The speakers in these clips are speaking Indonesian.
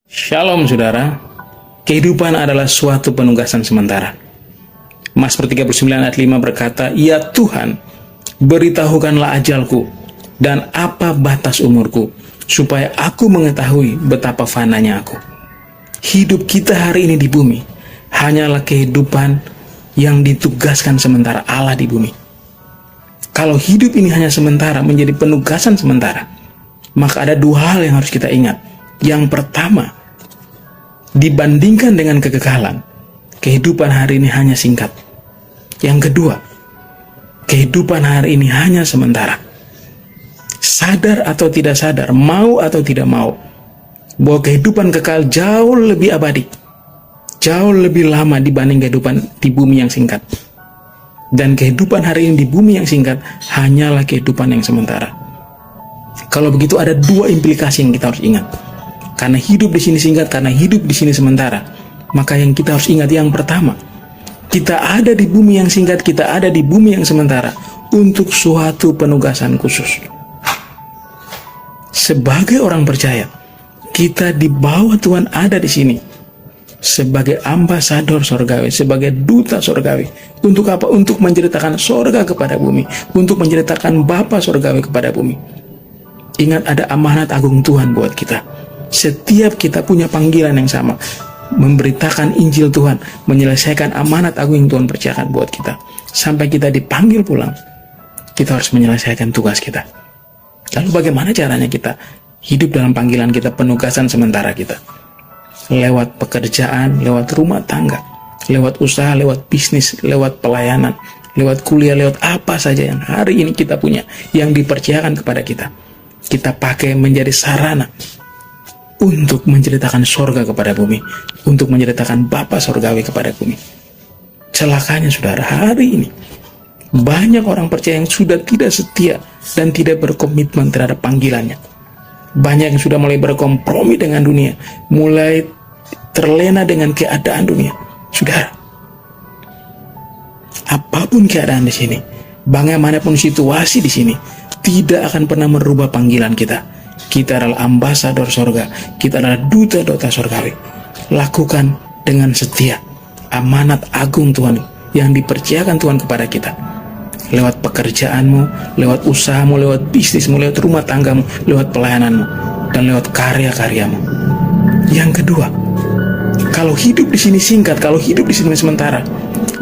Shalom saudara, kehidupan adalah suatu penugasan sementara. Mazmur 39 ayat 5 berkata, "Ya Tuhan, beritahukanlah ajalku dan apa batas umurku, supaya aku mengetahui betapa fananya aku." Hidup kita hari ini di bumi hanyalah kehidupan yang ditugaskan sementara Allah di bumi. Kalau hidup ini hanya sementara, menjadi penugasan sementara, maka ada dua hal yang harus kita ingat. Yang pertama, dibandingkan dengan kekekalan, kehidupan hari ini hanya singkat. Yang kedua, kehidupan hari ini hanya sementara. Sadar atau tidak sadar, mau atau tidak mau, bahwa kehidupan kekal jauh lebih abadi, jauh lebih lama dibanding kehidupan di bumi yang singkat. Dan kehidupan hari ini di bumi yang singkat hanyalah kehidupan yang sementara. Kalau begitu ada dua implikasi yang kita harus ingat. Karena hidup di sini singkat, karena hidup di sini sementara, maka yang kita harus ingat yang pertama, kita ada di bumi yang singkat, kita ada di bumi yang sementara untuk suatu penugasan khusus. Sebagai orang percaya, kita di bawah Tuhan ada di sini sebagai ambasador sorgawi, sebagai duta sorgawi. Untuk apa? Untuk menceritakan sorga kepada bumi, untuk menceritakan Bapa sorgawi kepada bumi. Ingat, ada amanat agung Tuhan buat kita. Setiap kita punya panggilan yang sama, memberitakan Injil Tuhan, menyelesaikan amanat agung yang Tuhan percayakan buat kita. Sampai kita dipanggil pulang, kita harus menyelesaikan tugas kita. Lalu bagaimana caranya kita hidup dalam panggilan kita, penugasan sementara kita? Lewat pekerjaan, lewat rumah tangga, lewat usaha, lewat bisnis, lewat pelayanan, lewat kuliah, lewat apa saja yang hari ini kita punya, yang dipercayakan kepada kita. Kita pakai menjadi sarana untuk menceritakan sorga kepada bumi, untuk menceritakan Bapa sorgawi kepada bumi. Celakanya saudara, hari ini banyak orang percaya yang sudah tidak setia dan tidak berkomitmen terhadap panggilannya. Banyak yang sudah mulai berkompromi dengan dunia, mulai terlena dengan keadaan dunia. Saudara, apapun keadaan di sini, bagaimanapun situasi di sini, tidak akan pernah merubah panggilan kita. Kita adalah ambasador sorga, kita adalah duta-duta sorgawi. Lakukan dengan setia amanat agung Tuhan yang dipercayakan Tuhan kepada kita. Lewat pekerjaanmu, lewat usahamu, lewat bisnismu, lewat rumah tanggamu, lewat pelayananmu, dan lewat karya-karyamu. Yang kedua, kalau hidup di sini singkat, kalau hidup di sini sementara,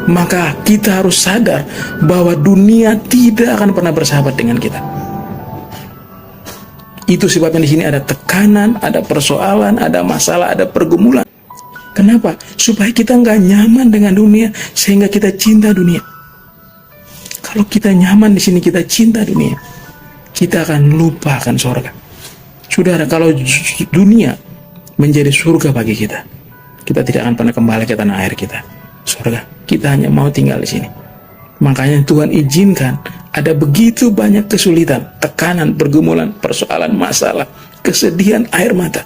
maka kita harus sadar bahwa dunia tidak akan pernah bersahabat dengan kita. Itu sebabnya di sini ada tekanan, ada persoalan, ada masalah, ada pergumulan. Kenapa? Supaya kita nggak nyaman dengan dunia, sehingga kita cinta dunia. Kalau kita nyaman di sini, kita cinta dunia, kita akan lupa akan surga. Saudara, kalau dunia menjadi surga bagi kita, kita tidak akan pernah kembali ke tanah air kita, surga. Kita hanya mau tinggal di sini. Makanya Tuhan izinkan ada begitu banyak kesulitan, tekanan, pergumulan, persoalan, masalah, kesedihan, air mata.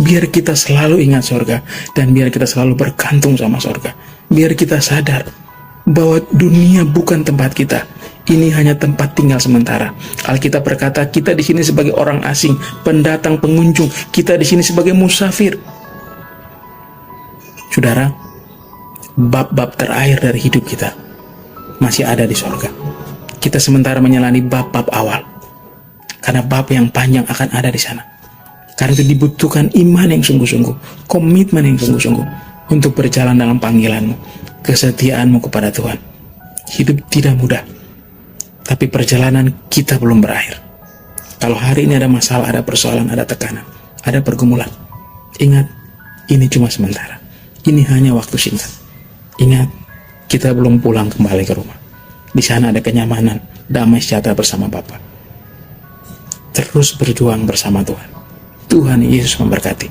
Biar kita selalu ingat surga, dan biar kita selalu bergantung sama surga. Biar kita sadar bahwa dunia bukan tempat kita. Ini hanya tempat tinggal sementara. Alkitab berkata, kita di sini sebagai orang asing, pendatang, pengunjung. Kita di sini sebagai musafir. Saudara, bab-bab terakhir dari hidup kita masih ada di surga. Kita sementara menyelani bab-bab awal, karena bab yang panjang akan ada di sana. Karena itu dibutuhkan iman yang sungguh-sungguh, komitmen yang sungguh-sungguh untuk berjalan dalam panggilanmu, kesetiaanmu kepada Tuhan. Hidup tidak mudah, tapi perjalanan kita belum berakhir. Kalau hari ini ada masalah, ada persoalan, ada tekanan, ada pergumulan, ingat, ini cuma sementara. Ini hanya waktu singkat. Ingat, kita belum pulang kembali ke rumah. Di sana ada kenyamanan, damai sejahtera bersama Bapa. Terus berjuang bersama Tuhan. Tuhan Yesus memberkati.